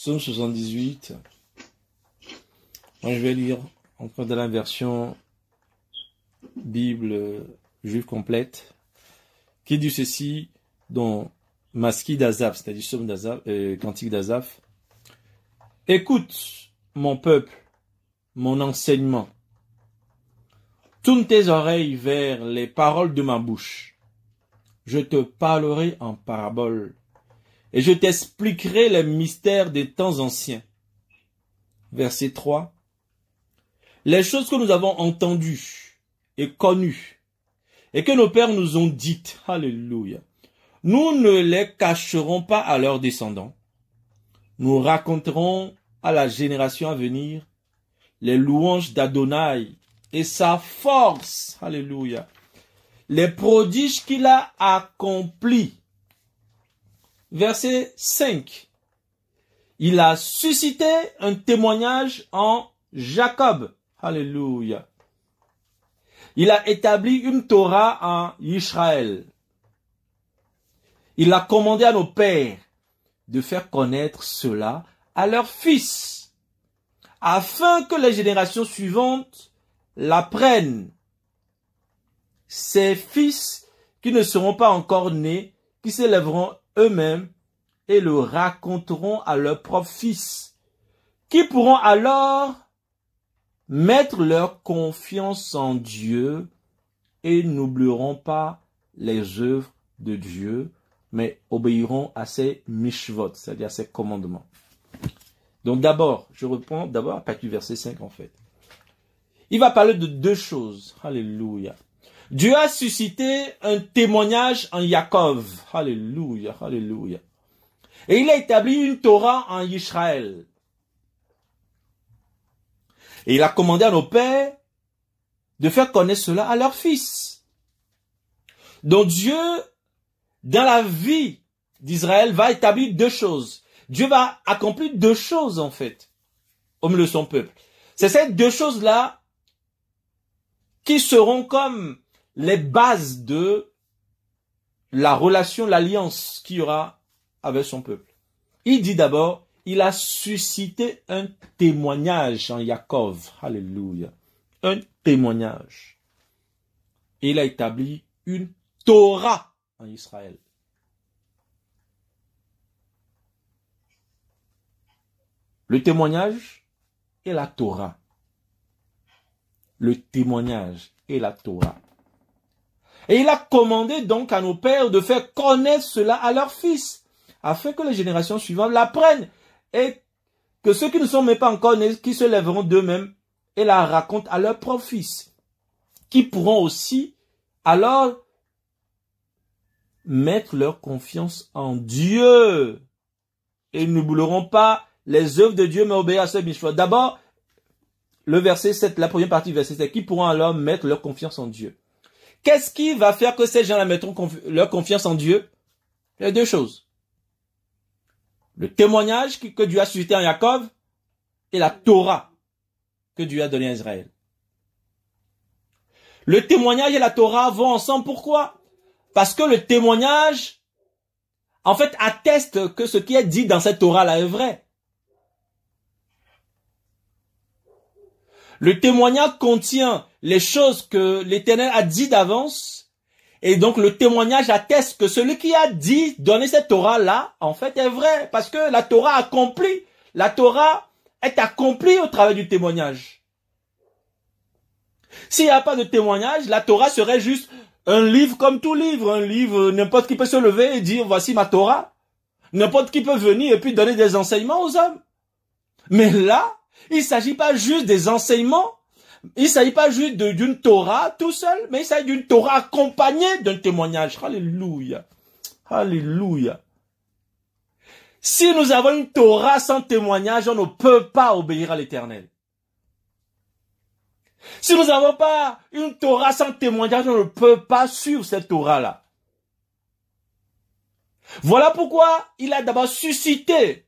Psaume 78. Moi, je vais lire encore dans la version Bible juive complète, qui dit ceci, dans Maski d'Azaph, c'est-à-dire Psaume d'Azaph, Cantique d'Azaph. Écoute, mon peuple, mon enseignement. Tourne tes oreilles vers les paroles de ma bouche. Je te parlerai en parabole et je t'expliquerai les mystères des temps anciens. Verset 3. Les choses que nous avons entendues et connues et que nos pères nous ont dites, alléluia, nous ne les cacherons pas à leurs descendants. Nous raconterons à la génération à venir les louanges d'Adonai et sa force, alléluia, les prodiges qu'il a accomplis. Verset 5. Il a suscité un témoignage en Jacob, alléluia. Il a établi une Torah en Israël. Il a commandé à nos pères de faire connaître cela à leurs fils, afin que les générations suivantes l'apprennent. Ces fils qui ne seront pas encore nés, qui s'élèveront eux-mêmes et le raconteront à leurs propres fils, qui pourront alors mettre leur confiance en Dieu et n'oublieront pas les œuvres de Dieu, mais obéiront à ses mishvot, c'est-à-dire à ses commandements. Donc d'abord, je reprends d'abord à partir du verset 5 en fait. Il va parler de deux choses. Alléluia. Dieu a suscité un témoignage en Yaakov. Alléluia, alléluia. Et il a établi une Torah en Israël. Et il a commandé à nos pères de faire connaître cela à leurs fils. Donc Dieu, dans la vie d'Israël, va établir deux choses. Dieu va accomplir deux choses en fait, au milieu de son peuple. C'est ces deux choses-là qui seront comme les bases de la relation, l'alliance qu'il y aura avec son peuple. Il dit d'abord, il a suscité un témoignage en Yaakov. Alléluia. Un témoignage. Et il a établi une Torah en Israël. Le témoignage et la Torah. Le témoignage et la Torah. Et il a commandé donc à nos pères de faire connaître cela à leurs fils, afin que les générations suivantes l'apprennent, et que ceux qui ne sont même pas encore nés, qui se lèveront d'eux-mêmes et la racontent à leurs propres fils, qui pourront aussi alors mettre leur confiance en Dieu, et n'oublieront pas les œuvres de Dieu, mais obéir à ses mitzvot. D'abord, le verset 7, la première partie du verset 7, qui pourront alors mettre leur confiance en Dieu. Qu'est-ce qui va faire que ces gens-là mettront leur confiance en Dieu? Il y a deux choses. Le témoignage que Dieu a suscité en Jacob et la Torah que Dieu a donnée à Israël. Le témoignage et la Torah vont ensemble. Pourquoi? Parce que le témoignage, en fait, atteste que ce qui est dit dans cette Torah-là est vrai. Le témoignage contient les choses que l'Éternel a dit d'avance. Et donc le témoignage atteste que celui qui a dit, donné cette Torah-là, en fait est vrai. Parce que la Torah accomplit. La Torah est accomplie au travers du témoignage. S'il n'y a pas de témoignage, la Torah serait juste un livre comme tout livre. Un livre, n'importe qui peut se lever et dire, voici ma Torah. N'importe qui peut venir et puis donner des enseignements aux hommes. Mais là, il ne s'agit pas juste des enseignements, il ne s'agit pas juste d'une Torah tout seul, mais il s'agit d'une Torah accompagnée d'un témoignage. Alléluia. Alléluia. Si nous avons une Torah sans témoignage, on ne peut pas obéir à l'Éternel. Si nous n'avons pas une Torah sans témoignage, on ne peut pas suivre cette Torah-là. Voilà pourquoi il a d'abord suscité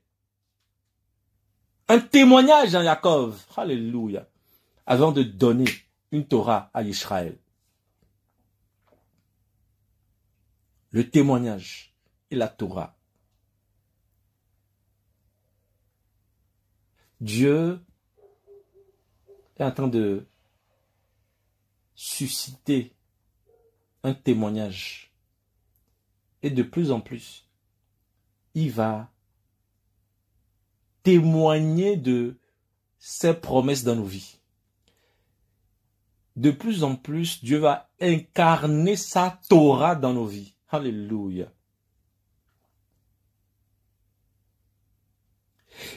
un témoignage en Jacob, alléluia, avant de donner une Torah à Israël. Le témoignage et la Torah. Dieu est en train de susciter un témoignage. Et de plus en plus, il va témoigner de ses promesses dans nos vies. De plus en plus, Dieu va incarner sa Torah dans nos vies. Alléluia.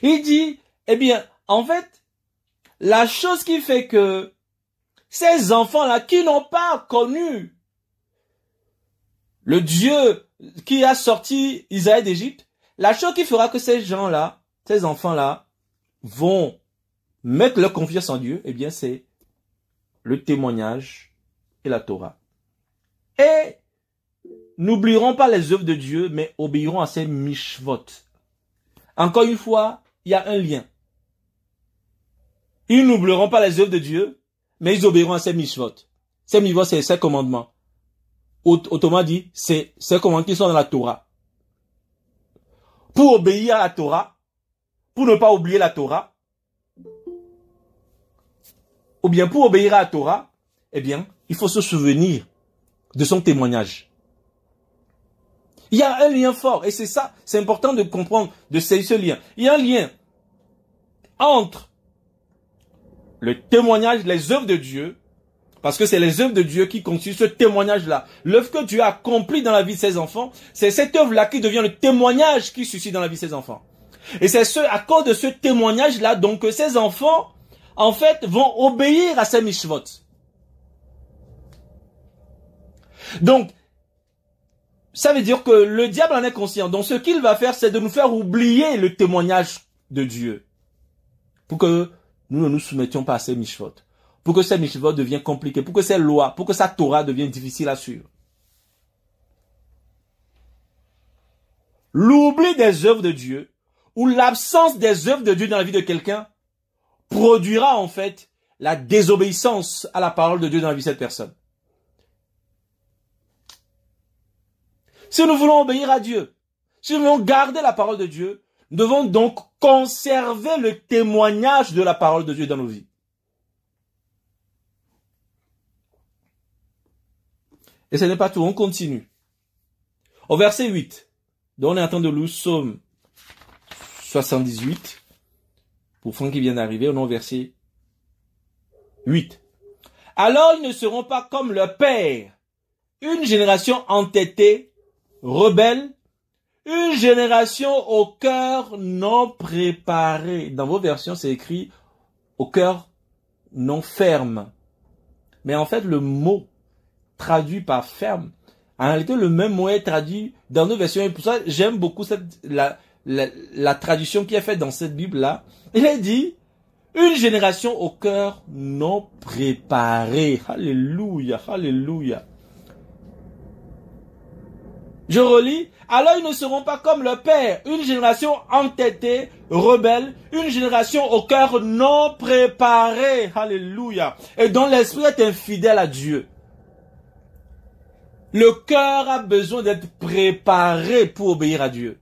Il dit, eh bien, en fait, la chose qui fait que ces enfants-là qui n'ont pas connu le Dieu qui a sorti Israël d'Égypte, la chose qui fera que ces gens-là, ces enfants-là, vont mettre leur confiance en Dieu, eh bien, c'est le témoignage et la Torah. Et n'oublieront pas les œuvres de Dieu, mais obéiront à ses mishvot. Encore une fois, il y a un lien. Ils n'oublieront pas les œuvres de Dieu, mais ils obéiront à ses mishvot. Ses mishvot, c'est ses commandements. Autrement dit, c'est ces commandements qui sont dans la Torah. Pour obéir à la Torah, pour ne pas oublier la Torah, ou bien pour obéir à la Torah, eh bien, il faut se souvenir de son témoignage. Il y a un lien fort, et c'est ça, c'est important de comprendre, de saisir ce lien. Il y a un lien entre le témoignage, les œuvres de Dieu, parce que c'est les œuvres de Dieu qui constituent ce témoignage-là. L'œuvre que Dieu a accomplie dans la vie de ses enfants, c'est cette œuvre-là qui devient le témoignage qui suscite dans la vie de ses enfants. Et c'est à cause de ce témoignage-là, donc, que ces enfants, en fait, vont obéir à ces mishvot. Donc, ça veut dire que le diable en est conscient. Donc, ce qu'il va faire, c'est de nous faire oublier le témoignage de Dieu. Pour que nous ne nous soumettions pas à ces mishvot. Pour que ces mishvot deviennent compliqués. Pour que ces lois, pour que sa Torah devienne difficile à suivre. L'oubli des œuvres de Dieu, ou l'absence des œuvres de Dieu dans la vie de quelqu'un, produira en fait la désobéissance à la parole de Dieu dans la vie de cette personne. Si nous voulons obéir à Dieu, si nous voulons garder la parole de Dieu, nous devons donc conserver le témoignage de la parole de Dieu dans nos vies. Et ce n'est pas tout, on continue. Au verset 8, donc on est en train de lire Psaume 78, pour Franck qui vient d'arriver, on est au verset 8. Alors ils ne seront pas comme leur père, une génération entêtée, rebelle, une génération au cœur non préparé. Dans vos versions, c'est écrit au cœur non ferme. Mais en fait, le mot traduit par ferme, en réalité, le même mot est traduit dans nos versions. Et pour ça, j'aime beaucoup la traduction qui est faite dans cette Bible-là. Il est dit, une génération au cœur non préparé. Alléluia, alléluia. Je relis. Alors ils ne seront pas comme leur père, une génération entêtée, rebelle, une génération au cœur non préparé. Alléluia. Et dont l'esprit est infidèle à Dieu. Le cœur a besoin d'être préparé pour obéir à Dieu.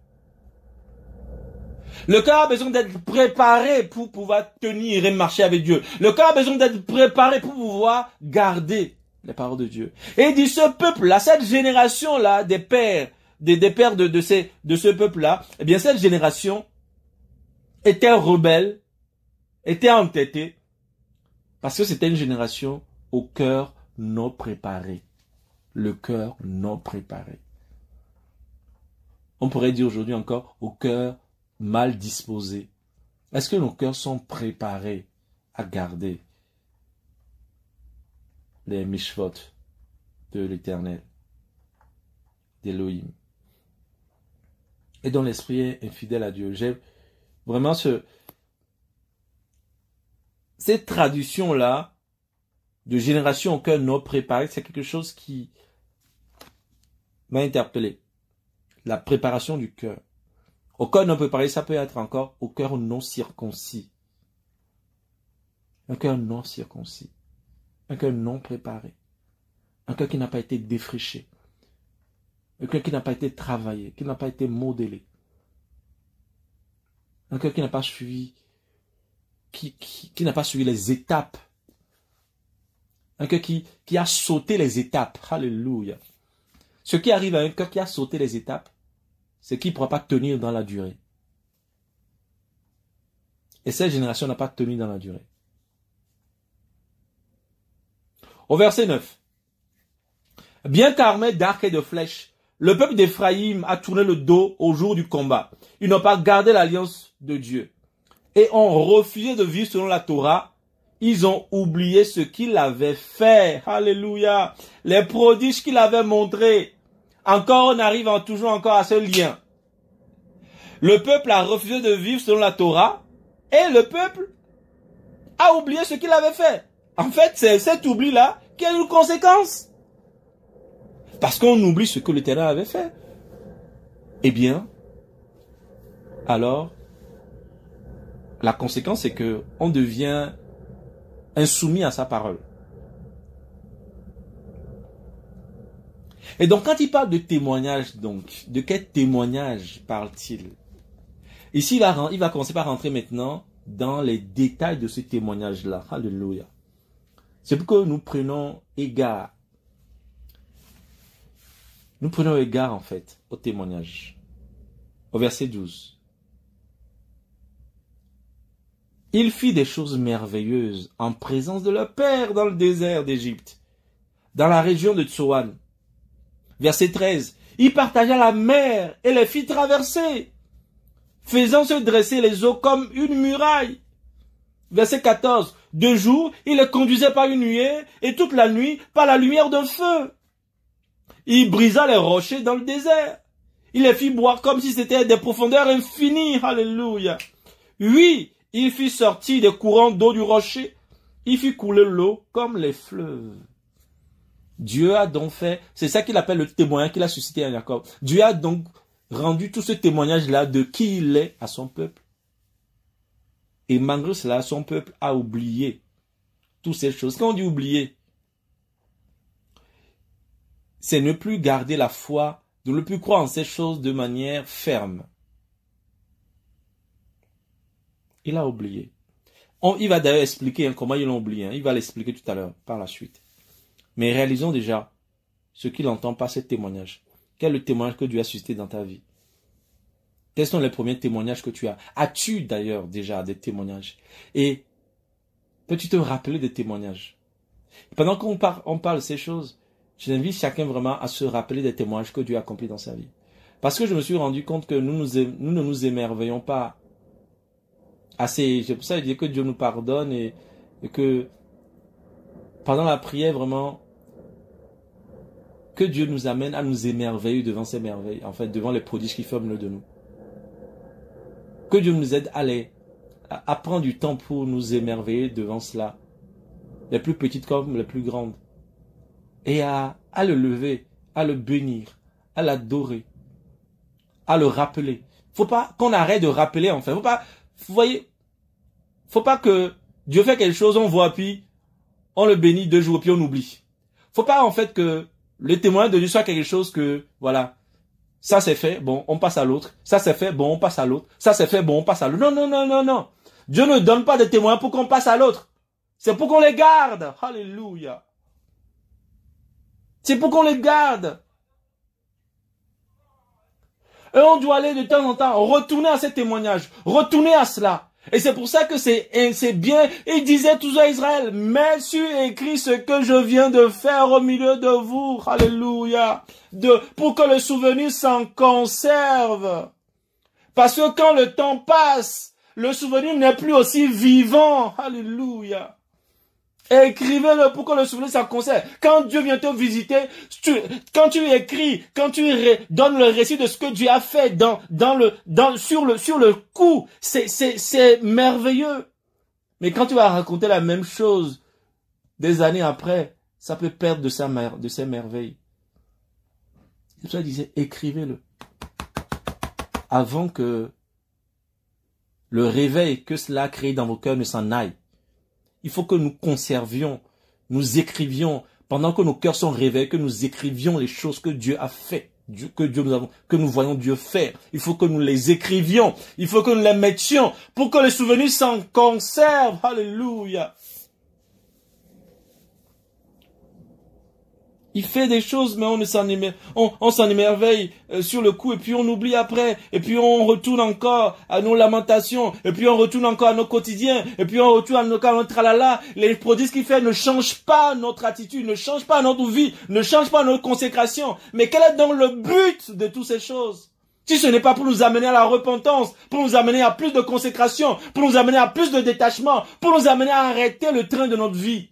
Le cœur a besoin d'être préparé pour pouvoir tenir et marcher avec Dieu. Le cœur a besoin d'être préparé pour pouvoir garder les paroles de Dieu. Et il dit, ce peuple-là, cette génération-là, des pères, des pères de ce peuple-là, eh bien, cette génération était rebelle, était entêtée, parce que c'était une génération au cœur non préparé. Le cœur non préparé. On pourrait dire aujourd'hui encore, au cœur mal disposé. Est-ce que nos cœurs sont préparés à garder les mishvot de l'Éternel, d'Élohim, et dont l'esprit est infidèle à Dieu? J'ai vraiment cette traduction-là de génération au cœur non préparé, c'est quelque chose qui m'a interpellé. La préparation du cœur. Au cœur non préparé, ça peut être encore au cœur non circoncis. Un cœur non circoncis. Un cœur non préparé. Un cœur qui n'a pas été défriché. Un cœur qui n'a pas été travaillé, qui n'a pas été modelé. Un cœur qui n'a pas suivi qui n'a pas suivi les étapes. Un cœur qui a sauté les étapes. Alléluia. Ce qui arrive à un cœur qui a sauté les étapes, c'est qu'il ne pourra pas tenir dans la durée. Et cette génération n'a pas tenu dans la durée. Au verset 9. Bien qu'armé d'arcs et de flèches, le peuple d'Éphraïm a tourné le dos au jour du combat. Ils n'ont pas gardé l'alliance de Dieu. Et ont refusé de vivre selon la Torah. Ils ont oublié ce qu'il avait fait. Alléluia. Les prodiges qu'il avait montrés. Encore, on arrive toujours encore à ce lien. Le peuple a refusé de vivre selon la Torah. Et le peuple a oublié ce qu'il avait fait. En fait, c'est cet oubli-là qui a une conséquence. Parce qu'on oublie ce que l'Éternel avait fait. Eh bien, alors, la conséquence, c'est que on devient insoumis à sa parole. Et donc, quand il parle de témoignage, donc, de quel témoignage parle-t-il? Ici, il va commencer par rentrer maintenant dans les détails de ce témoignage-là. Alléluia. C'est pourquoi nous prenons égard. Nous prenons égard, en fait, au témoignage. Au verset 12. Il fit des choses merveilleuses en présence de leur père dans le désert d'Égypte, dans la région de Tsoan. Verset 13. Il partagea la mer et les fit traverser, faisant se dresser les eaux comme une muraille. Verset 14. De jour, il les conduisait par une nuée, et toute la nuit par la lumière d'un feu. Il brisa les rochers dans le désert. Il les fit boire comme si c'était des profondeurs infinies. Alléluia. Oui, il fit sortir des courants d'eau du rocher. Il fit couler l'eau comme les fleuves. Dieu a donc fait, c'est ça qu'il appelle le témoignage qu'il a suscité à Jacob. Dieu a donc rendu tout ce témoignage-là de qui il est à son peuple. Et malgré cela, son peuple a oublié toutes ces choses. Quand on dit oublier, c'est ne plus garder la foi, de ne plus croire en ces choses de manière ferme. Il a oublié. Il va d'ailleurs expliquer comment ils l'ont oublié. Il va l'expliquer tout à l'heure, par la suite. Mais réalisons déjà ce qu'il entend par ce témoignage. Quel est le témoignage que Dieu a suscité dans ta vie? Quels sont les premiers témoignages que tu as? As-tu d'ailleurs déjà des témoignages? Et peux-tu te rappeler des témoignages? Pendant qu'on parle de ces choses, j'invite chacun vraiment à se rappeler des témoignages que Dieu a accomplis dans sa vie. Parce que je me suis rendu compte que nous ne nous émerveillons pas assez. C'est pour ça que je dis que Dieu nous pardonne et que pendant la prière, vraiment, que Dieu nous amène à nous émerveiller devant ces merveilles, en fait, devant les prodiges qui font de nous. Que Dieu nous aide à prendre du temps pour nous émerveiller devant cela, les plus petites comme les plus grandes, et à le lever, à le bénir, à l'adorer, à le rappeler. Faut pas qu'on arrête de rappeler, en fait. Vous voyez, faut pas que Dieu fait quelque chose, on voit, puis on le bénit 2 jours, puis on oublie. Faut pas, en fait, que le témoin de Dieu soit quelque chose que, voilà, ça c'est fait, bon, on passe à l'autre. Ça c'est fait, bon, on passe à l'autre. Ça c'est fait, bon, on passe à l'autre. Non, non, non, non, non. Dieu ne donne pas de témoins pour qu'on passe à l'autre. C'est pour qu'on les garde. Alléluia. C'est pour qu'on les garde. Et on doit aller de temps en temps retourner à ces témoignages, retourner à cela. Et c'est pour ça que c'est bien. Il disait toujours à Israël, mais tu écris ce que je viens de faire au milieu de vous. Alléluia. Pour que le souvenir s'en conserve. Parce que quand le temps passe, le souvenir n'est plus aussi vivant. Alléluia. Écrivez-le pour que le souvenir s'en conserve. Quand Dieu vient te visiter, quand tu écris, quand tu donnes le récit de ce que Dieu a fait sur le coup, c'est merveilleux. Mais quand tu vas raconter la même chose des années après, ça peut perdre de ses merveilles. C'est pour ça qu'il disait, écrivez-le. Avant que le réveil que cela a créé dans vos cœurs ne s'en aille. Il faut que nous conservions, nous écrivions, pendant que nos cœurs sont réveillés, que nous écrivions les choses que Dieu a fait. que nous voyons Dieu faire. Il faut que nous les écrivions. Il faut que nous les mettions pour que les souvenirs s'en conservent. Alléluia. Il fait des choses, mais on s'en émerveille sur le coup, et puis on oublie après, et puis on retourne encore à nos lamentations, et puis on retourne encore à nos quotidiens, et puis on retourne à notre tralala. Les prodiges qu'il fait ne changent pas notre attitude, ne changent pas notre vie, ne changent pas notre consécration. Mais quel est donc le but de toutes ces choses? Si ce n'est pas pour nous amener à la repentance, pour nous amener à plus de consécration, pour nous amener à plus de détachement, pour nous amener à arrêter le train de notre vie,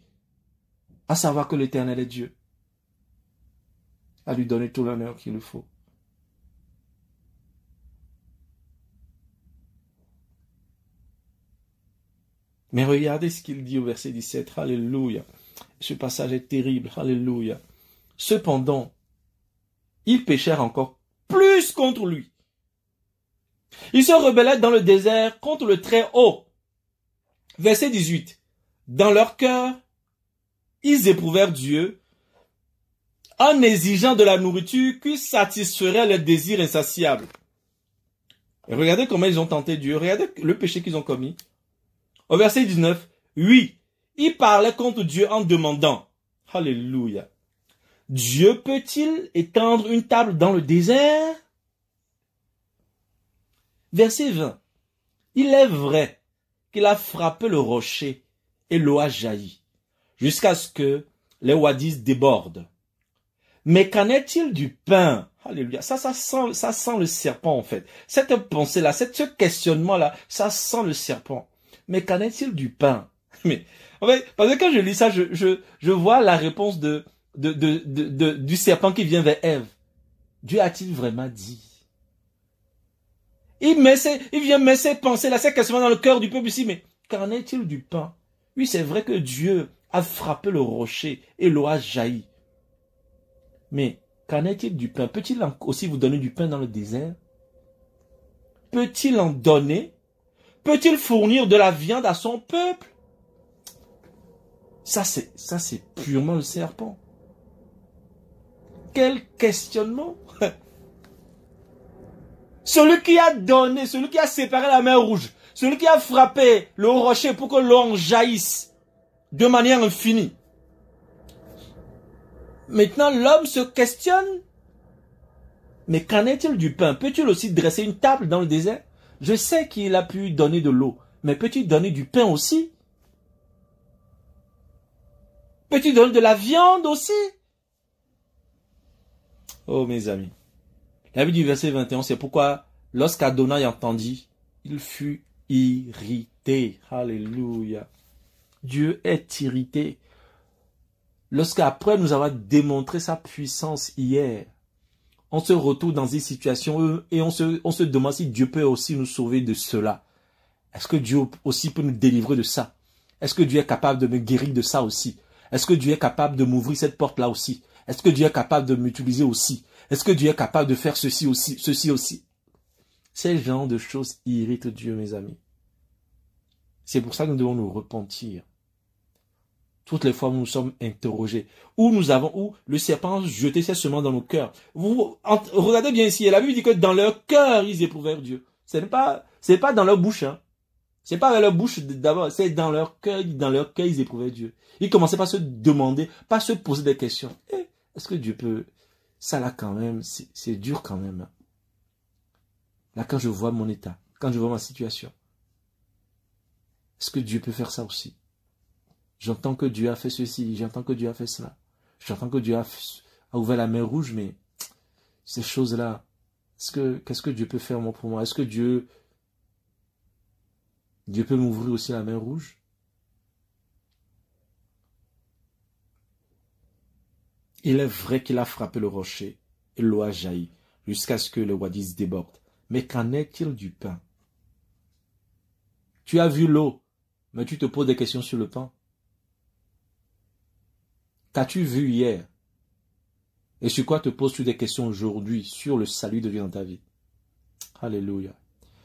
à savoir que l'Éternel est Dieu, à lui donner tout l'honneur qu'il lui faut. Mais regardez ce qu'il dit au verset 17. Alléluia. Ce passage est terrible. Alléluia. Cependant, ils péchèrent encore plus contre lui. Ils se rebellèrent dans le désert contre le Très-Haut. Verset 18. Dans leur cœur, ils éprouvèrent Dieu en exigeant de la nourriture qui satisferait leurs désirs insatiables. Et regardez comment ils ont tenté Dieu. Regardez le péché qu'ils ont commis. Au verset 19, oui, ils parlaient contre Dieu en demandant. Alléluia. Dieu peut-il étendre une table dans le désert? Verset 20. Il est vrai qu'il a frappé le rocher et l'eau a jailli, jusqu'à ce que les wadis débordent. Mais qu'en est-il du pain? Alléluia. Ça sent le serpent, en fait. Cette pensée-là, ce questionnement-là, ça sent le serpent. Mais qu'en est-il du pain? Mais, en fait, parce que quand je lis ça, je vois la réponse du serpent qui vient vers Ève. Dieu a-t-il vraiment dit? Il vient mettre ces pensées-là, ces questionnements dans le cœur du peuple ici. Mais qu'en est-il du pain? Oui, c'est vrai que Dieu a frappé le rocher et l'eau a jailli. Mais qu'en est-il du pain? Peut-il aussi vous donner du pain dans le désert? Peut-il en donner? Peut-il fournir de la viande à son peuple? Ça c'est purement le serpent. Quel questionnement! Celui qui a donné, celui qui a séparé la mer Rouge, celui qui a frappé le rocher pour que l'eau en jaillisse de manière infinie. Maintenant, l'homme se questionne. Mais qu'en est-il du pain? Peut-il aussi dresser une table dans le désert? Je sais qu'il a pu donner de l'eau, mais peut-il donner du pain aussi? Peut-il donner de la viande aussi? Oh mes amis. La vie du verset 21, c'est pourquoi lorsqu'Adonai entendit, il fut irrité. Alléluia. Dieu est irrité. Lorsqu'après nous avoir démontré sa puissance hier, on se retrouve dans une situation et on se demande si Dieu peut aussi nous sauver de cela. Est-ce que Dieu aussi peut nous délivrer de ça? Est-ce que Dieu est capable de me guérir de ça aussi? Est-ce que Dieu est capable de m'ouvrir cette porte-là aussi? Est-ce que Dieu est capable de m'utiliser aussi? Est-ce que Dieu est capable de faire ceci aussi, ceci aussi? Ces genres de choses irritent Dieu, mes amis. C'est pour ça que nous devons nous repentir. Toutes les fois où nous sommes interrogés, où le serpent jetait ses semences dans nos cœurs. Regardez bien ici, la Bible dit que dans leur cœur, ils éprouvèrent Dieu. Ce n'est pas dans leur bouche, hein. C'est pas dans leur bouche d'abord, c'est dans leur cœur, ils éprouvaient Dieu. Ils commençaient par se demander, par se poser des questions. Est-ce que Dieu peut, ça là quand même, c'est dur quand même. Hein. Là, quand je vois mon état, quand je vois ma situation, est-ce que Dieu peut faire ça aussi? J'entends que Dieu a fait ceci, j'entends que Dieu a fait cela. J'entends que Dieu a ouvert la mer Rouge, mais ces choses-là, qu'est-ce que Dieu peut faire pour moi? Est-ce que Dieu peut m'ouvrir aussi la mer Rouge? Il est vrai qu'il a frappé le rocher et l'eau a jailli jusqu'à ce que le wadis déborde. Mais qu'en est-il du pain? Tu as vu l'eau, mais tu te poses des questions sur le pain. Qu'as-tu vu hier? Et sur quoi te poses-tu des questions aujourd'hui sur le salut de Dieu dans ta vie? Alléluia.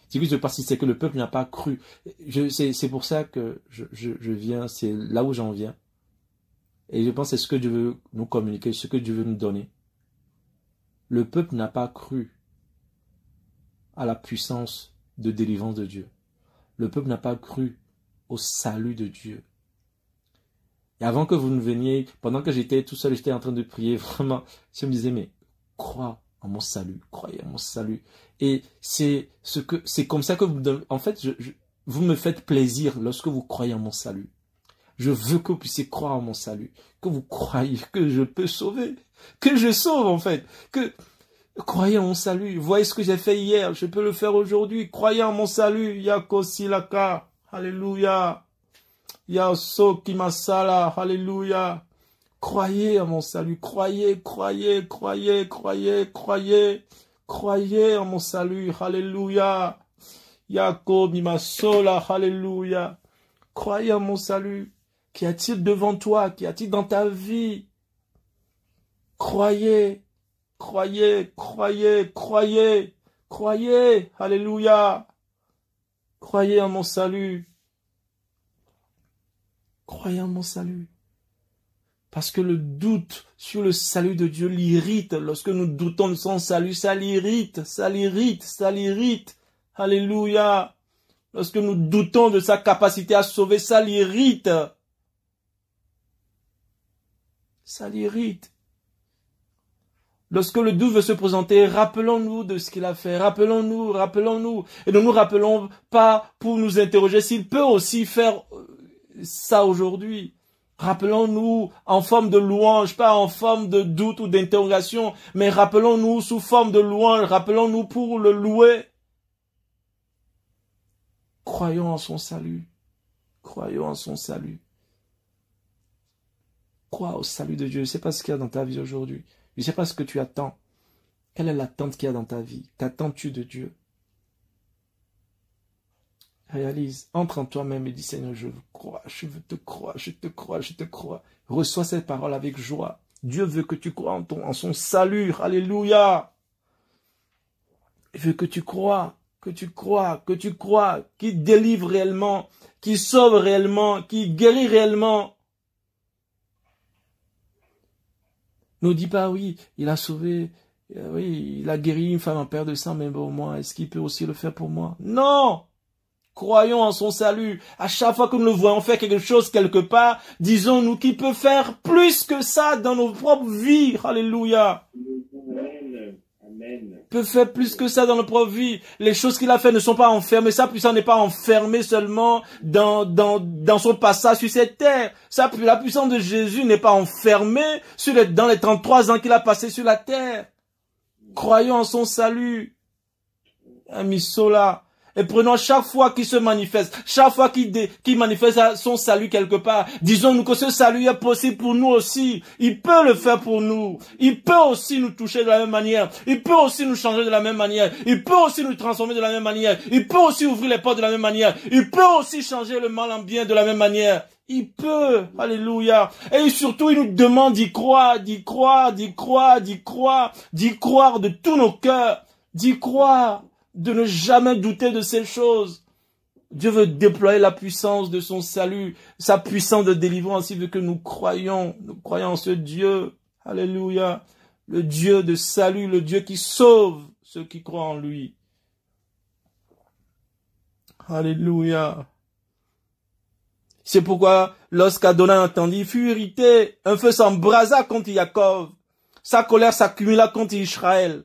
Ce qui se passe, c'est que le peuple n'a pas cru. C'est pour ça que je viens, c'est là où j'en viens. Et je pense que c'est ce que Dieu veut nous communiquer, ce que Dieu veut nous donner. Le peuple n'a pas cru à la puissance de délivrance de Dieu. Le peuple n'a pas cru au salut de Dieu. Et avant que vous ne veniez, pendant que j'étais tout seul, j'étais en train de prier, vraiment, je me disais, mais crois en mon salut, croyez en mon salut. Et c'est comme ça que vous, en fait, vous me faites plaisir lorsque vous croyez en mon salut. Je veux que vous puissiez croire en mon salut, que vous croyez que je peux sauver, que je sauve en fait, que croyez en mon salut. Voyez ce que j'ai fait hier, je peux le faire aujourd'hui. Croyez en mon salut. Yakosilaka, alléluia. Yasoki masala, alléluia. Croyez en mon salut, croyez, croyez, croyez, croyez, croyez, croyez en mon salut, alléluia. Yakobi masola, alléluia. Croyez en mon salut. Qu'y a-t-il devant toi? Qu'y a-t-il dans ta vie? Croyez, croyez, croyez, croyez, croyez, alléluia. Croyez en mon salut. Croyez en mon salut. Parce que le doute sur le salut de Dieu l'irrite. Lorsque nous doutons de son salut, ça l'irrite, ça l'irrite, ça l'irrite. Alléluia. Lorsque nous doutons de sa capacité à sauver, ça l'irrite. Ça l'irrite. Lorsque le doute veut se présenter, rappelons-nous de ce qu'il a fait. Rappelons-nous, rappelons-nous. Et ne nous rappelons pas pour nous interroger s'il peut aussi faire ça aujourd'hui. Rappelons-nous en forme de louange, pas en forme de doute ou d'interrogation, mais rappelons-nous sous forme de louange, rappelons-nous pour le louer. Croyons en son salut. Croyons en son salut. Crois au salut de Dieu. Je ne sais pas ce qu'il y a dans ta vie aujourd'hui. Je ne sais pas ce que tu attends. Quelle est l'attente qu'il y a dans ta vie? T'attends-tu de Dieu? Réalise, entre en toi-même et dis Seigneur, je crois, je veux te croire, je te crois, je te crois. Reçois cette parole avec joie. Dieu veut que tu crois en son salut. Alléluia. Il veut que tu crois, que tu crois, que tu crois, qu'il délivre réellement, qu'il sauve réellement, qu'il guérit réellement. Ne dis pas, oui, il a sauvé, oui, il a guéri une femme en perte de sang, mais bon, moi, est-ce qu'il peut aussi le faire pour moi? Non! Croyons en son salut. À chaque fois que nous le voyons faire quelque chose quelque part, disons-nous qu'il peut faire plus que ça dans nos propres vies. Alléluia. Amen. Peut faire plus que ça dans nos propres vies. Les choses qu'il a fait ne sont pas enfermées. Sa puissance n'est pas enfermée seulement dans son passage sur cette terre. La puissance de Jésus n'est pas enfermée dans les 33 ans qu'il a passé sur la terre. Croyons en son salut. Amisola. Et prenons chaque fois qu'il se manifeste, chaque fois qu'il manifeste son salut quelque part, disons-nous que ce salut est possible pour nous aussi. Il peut le faire pour nous. Il peut aussi nous toucher de la même manière. Il peut aussi nous changer de la même manière. Il peut aussi nous transformer de la même manière. Il peut aussi ouvrir les portes de la même manière. Il peut aussi changer le mal en bien de la même manière. Il peut. Alléluia. Et surtout, il nous demande d'y croire, d'y croire, d'y croire, d'y croire, d'y croire de tous nos cœurs, d'y croire. De ne jamais douter de ces choses. Dieu veut déployer la puissance de son salut, sa puissance de délivrance. Il veut que nous croyons en ce Dieu. Alléluia. Le Dieu de salut, le Dieu qui sauve ceux qui croient en lui. Alléluia. C'est pourquoi, lorsqu'Adonai entendit, il fut irrité. Un feu s'embrasa contre Jacob. Sa colère s'accumula contre Israël.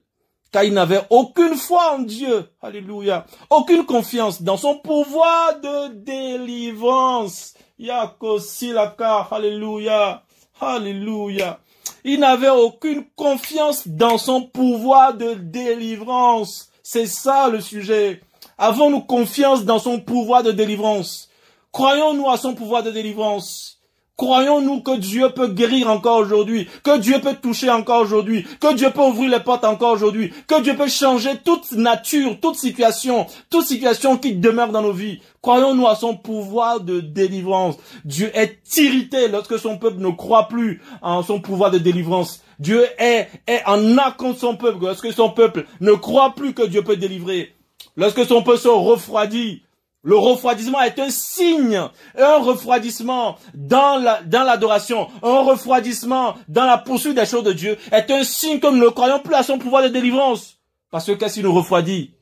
Car il n'avait aucune foi en Dieu. Alléluia. Aucune confiance dans son pouvoir de délivrance. Yakosilaka. Alléluia. Alléluia. Il n'avait aucune confiance dans son pouvoir de délivrance. C'est ça le sujet. Avons-nous confiance dans son pouvoir de délivrance? Croyons-nous à son pouvoir de délivrance? Croyons-nous que Dieu peut guérir encore aujourd'hui, que Dieu peut toucher encore aujourd'hui, que Dieu peut ouvrir les portes encore aujourd'hui, que Dieu peut changer toute nature, toute situation qui demeure dans nos vies. Croyons-nous à son pouvoir de délivrance. Dieu est irrité lorsque son peuple ne croit plus en son pouvoir de délivrance. Dieu est en acte contre son peuple lorsque son peuple ne croit plus que Dieu peut délivrer. Lorsque son peuple se refroidit Le refroidissement est un signe, un refroidissement dans l'adoration, un refroidissement dans la poursuite des choses de Dieu est un signe que nous ne croyons plus à son pouvoir de délivrance. Parce que qu'est-ce qui nous refroidit?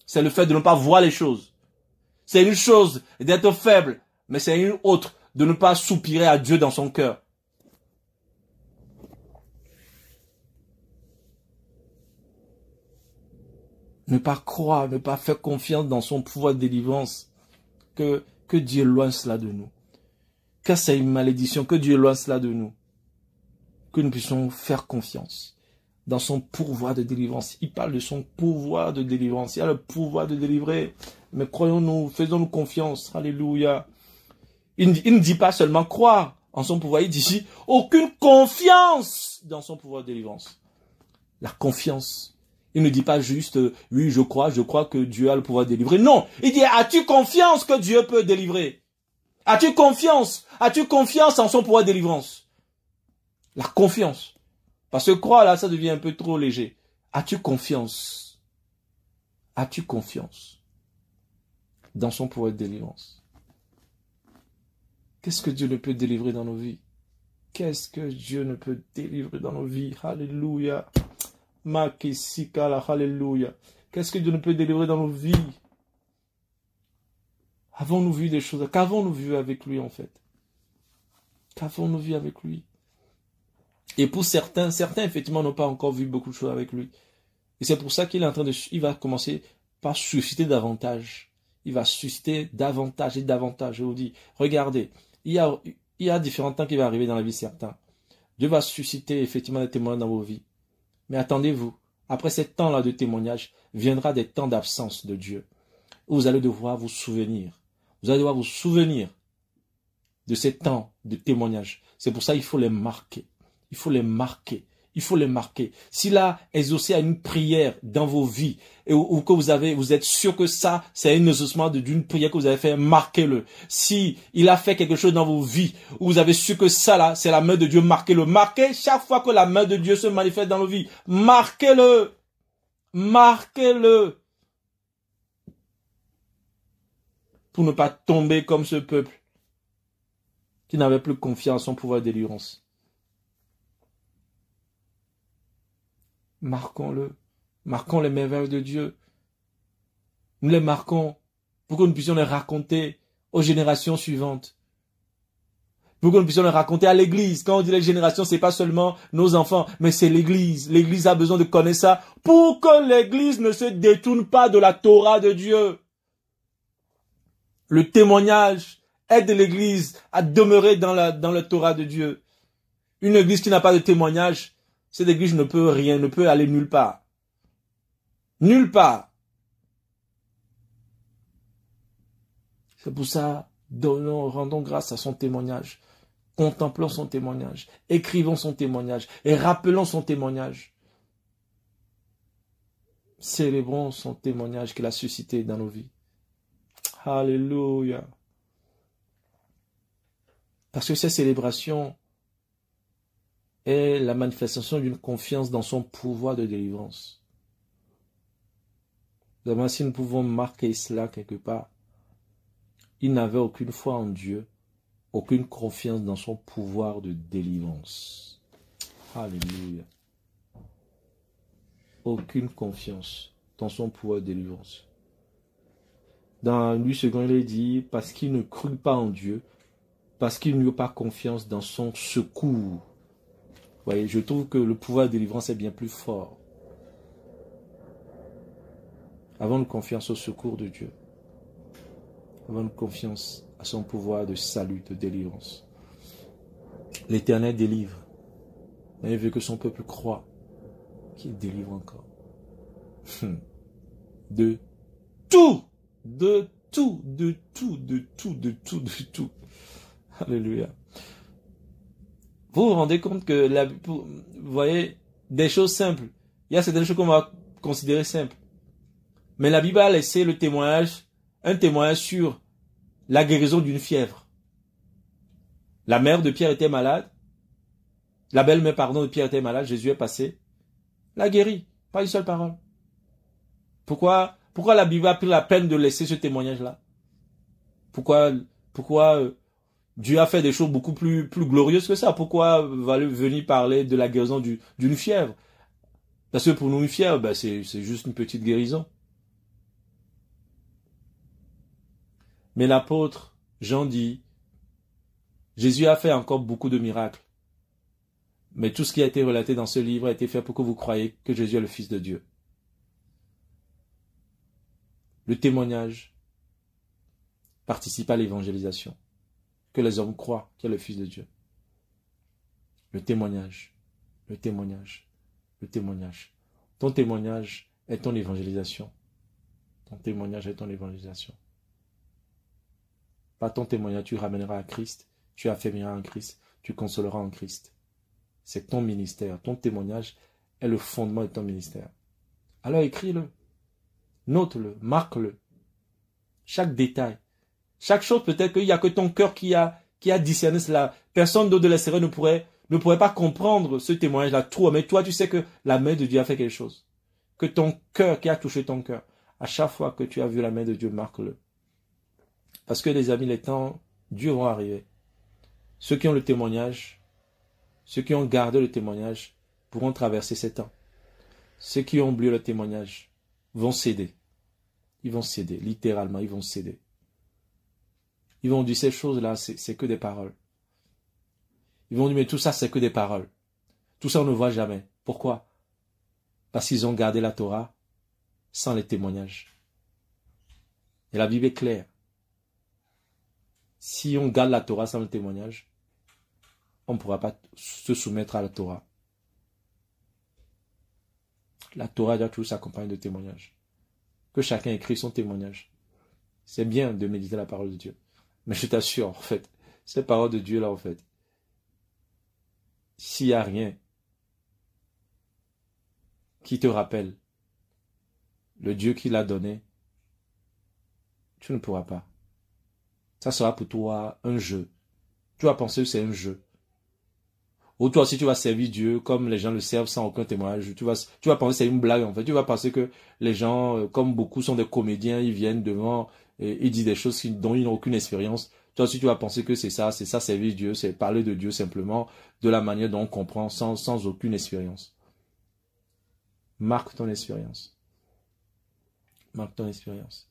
C'est le fait de ne pas voir les choses. C'est une chose d'être faible, mais c'est une autre de ne pas soupirer à Dieu dans son cœur. Ne pas croire, ne pas faire confiance dans son pouvoir de délivrance. Que Dieu loin cela de nous. Que c'est une malédiction, que Dieu loin cela de nous. Que nous puissions faire confiance dans son pouvoir de délivrance. Il parle de son pouvoir de délivrance. Il a le pouvoir de délivrer. Mais croyons-nous, faisons-nous confiance. Alléluia. Il ne dit pas seulement croire en son pouvoir. Il dit ici aucune confiance dans son pouvoir de délivrance. La confiance. Il ne dit pas juste, oui, je crois que Dieu a le pouvoir de délivrer. Non, il dit, as-tu confiance que Dieu peut délivrer? As-tu confiance en son pouvoir de délivrance? La confiance. Parce que croire, là, ça devient un peu trop léger. As-tu confiance? As-tu confiance dans son pouvoir de délivrance? Qu'est-ce que Dieu ne peut délivrer dans nos vies? Qu'est-ce que Dieu ne peut délivrer dans nos vies? Alléluia. Alléluia. Qu'est-ce que Dieu ne peut délivrer dans nos vies? Avons-nous vu des choses? Qu'avons-nous vu avec lui en fait? Qu'avons-nous vu avec lui? Et pour certains effectivement n'ont pas encore vu beaucoup de choses avec lui. Et c'est pour ça qu'il est en train il va commencer par susciter davantage. Il va susciter davantage et davantage. Je vous dis, regardez, il y a différents temps qui vont arriver dans la vie de certains. Dieu va susciter effectivement des témoins dans vos vies. Mais attendez-vous, après ces temps-là de témoignage, viendra des temps d'absence de Dieu. Où vous allez devoir vous souvenir. Vous allez devoir vous souvenir de ces temps de témoignage. C'est pour ça qu'il faut les marquer. Il faut les marquer. Il faut les marquer. S'il a exaucé à une prière dans vos vies, ou que vous êtes sûr que ça, c'est un exaucement d'une prière que vous avez fait, marquez-le. Si il a fait quelque chose dans vos vies, où vous avez su que ça là, c'est la main de Dieu, marquez-le. Marquez chaque fois que la main de Dieu se manifeste dans nos vies. Marquez-le. Marquez-le. Pour ne pas tomber comme ce peuple qui n'avait plus confiance en son pouvoir de délivrance. Marquons-le. Marquons les merveilles de Dieu. Nous les marquons pour que nous puissions les raconter aux générations suivantes. Pour que nous puissions les raconter à l'église. Quand on dit les générations, c'est pas seulement nos enfants, mais c'est l'église. L'église a besoin de connaître ça pour que l'église ne se détourne pas de la Torah de Dieu. Le témoignage aide l'église à demeurer dans le Torah de Dieu. Une église qui n'a pas de témoignage, cette église ne peut rien, ne peut aller nulle part. Nulle part. C'est pour ça, rendons grâce à son témoignage. Contemplons son témoignage. Écrivons son témoignage. Et rappelons son témoignage. Célébrons son témoignage qu'il a suscité dans nos vies. Alléluia. Parce que ces célébrations est la manifestation d'une confiance dans son pouvoir de délivrance. Demain, si nous pouvons marquer cela quelque part, il n'avait aucune foi en Dieu, aucune confiance dans son pouvoir de délivrance. Alléluia. Aucune confiance dans son pouvoir de délivrance. Dans Louis II, il est dit, parce qu'il ne crut pas en Dieu, parce qu'il n'eut pas confiance dans son secours. Vous voyez, je trouve que le pouvoir de délivrance est bien plus fort. Avons-nous confiance au secours de Dieu. Avons-nous confiance à son pouvoir de salut, de délivrance. L'Éternel délivre. Mais il veut que son peuple croie qu'il délivre encore. De tout. De tout, de tout, de tout, de tout, de tout. Alléluia. Vous vous rendez compte que, vous voyez, des choses simples. Il y a certaines choses qu'on va considérer simples. Mais la Bible a laissé le témoignage, un témoignage sur la guérison d'une fièvre. La mère de Pierre était malade. La belle-mère, de Pierre était malade. Jésus est passé. La guérit. Pas une seule parole. Pourquoi la Bible a pris la peine de laisser ce témoignage-là? Pourquoi Dieu a fait des choses beaucoup plus glorieuses que ça? Pourquoi va venir parler de la guérison d'une fièvre? Parce que pour nous, une fièvre, ben c'est juste une petite guérison. Mais l'apôtre Jean dit, Jésus a fait encore beaucoup de miracles. Mais tout ce qui a été relaté dans ce livre a été fait pour que vous croyiez que Jésus est le Fils de Dieu. Le témoignage participe à l'évangélisation. Que les hommes croient qu'il est le Fils de Dieu. Le témoignage, le témoignage, le témoignage. Ton témoignage est ton évangélisation. Ton témoignage est ton évangélisation. Par ton témoignage, tu ramèneras à Christ, tu affermiras en Christ, tu consoleras en Christ. C'est ton ministère. Ton témoignage est le fondement de ton ministère. Alors écris-le, note-le, marque-le. Chaque détail. Chaque chose, peut-être qu'il n'y a que ton cœur qui a discerné cela. Personne d'autre de l'extérieur ne pourrait pas comprendre ce témoignage-là. Toi, mais toi, tu sais que la main de Dieu a fait quelque chose. Que ton cœur, qui a touché ton cœur. À chaque fois que tu as vu la main de Dieu, marque-le. Parce que les amis, les temps, Dieu vont arriver. Ceux qui ont le témoignage, ceux qui ont gardé le témoignage, pourront traverser ces temps. Ceux qui ont oublié le témoignage vont céder. Ils vont céder, littéralement, ils vont céder. Ils vont dire ces choses-là, c'est que des paroles. Ils vont dire, mais tout ça, c'est que des paroles. Tout ça, on ne voit jamais. Pourquoi? Parce qu'ils ont gardé la Torah sans les témoignages. Et la Bible est claire. Si on garde la Torah sans le témoignage, on ne pourra pas se soumettre à la Torah. La Torah doit toujours s'accompagner de témoignages. Que chacun écrit son témoignage. C'est bien de méditer la parole de Dieu. Mais je t'assure, en fait, cette parole de Dieu là, en fait, s'il n'y a rien qui te rappelle le Dieu qui l'a donné, tu ne pourras pas. Ça sera pour toi un jeu. Tu vas penser que c'est un jeu. Ou toi aussi tu vas servir Dieu comme les gens le servent sans aucun témoignage. Tu vas penser que c'est une blague en fait. Tu vas penser que les gens, comme beaucoup sont des comédiens, ils viennent devant et ils disent des choses dont ils n'ont aucune expérience. Toi aussi tu vas penser que c'est ça servir Dieu, c'est parler de Dieu simplement de la manière dont on comprend sans aucune expérience. Marque ton expérience. Marque ton expérience.